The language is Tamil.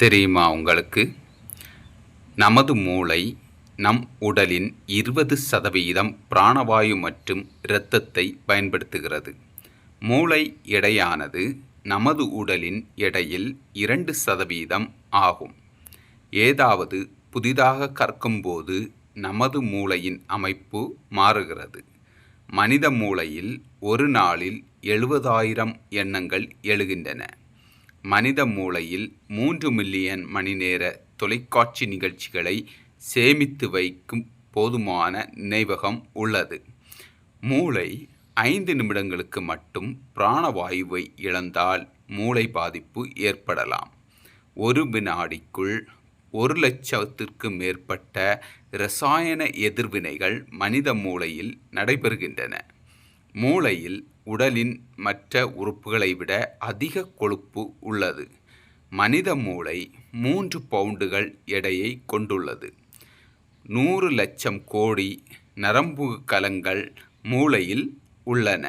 தெரியுமா உங்களுக்கு? நமது மூளை நம் உடலின் 20% பிராணவாயு மற்றும் இரத்தத்தை பயன்படுத்துகிறது. மூளை எடையானது நமது உடலின் எடையில் 2% ஆகும். ஏதாவது புதிதாக கற்கும்போது நமது மூளையின் அமைப்பு மாறுகிறது. மனித மூளையில் ஒரு நாளில் 70,000 எண்ணங்கள் எழுகின்றன. மனித மூளையில் 3 மில்லியன் மணி நேர தொலைக்காட்சி நிகழ்ச்சிகளை சேமித்து வைக்கும் போதுமான நினைவகம் உள்ளது. மூளை 5 நிமிடங்களுக்கு மட்டும் பிராணவாயுவை இழந்தால் மூளை பாதிப்பு ஏற்படலாம். ஒரு வினாடிக்குள் 1,00,000க்கு மேற்பட்ட இரசாயன எதிர்வினைகள் மனித மூளையில் நடைபெறுகின்றன. மூளையில் உடலின் மற்ற உறுப்புகளை விட அதிக கொழுப்பு உள்ளது. மனித மூளை 3 பவுண்டுகள் எடையை கொண்டுள்ளது. 100 லட்சம் கோடி நரம்பு கலங்கள் மூளையில் உள்ளன.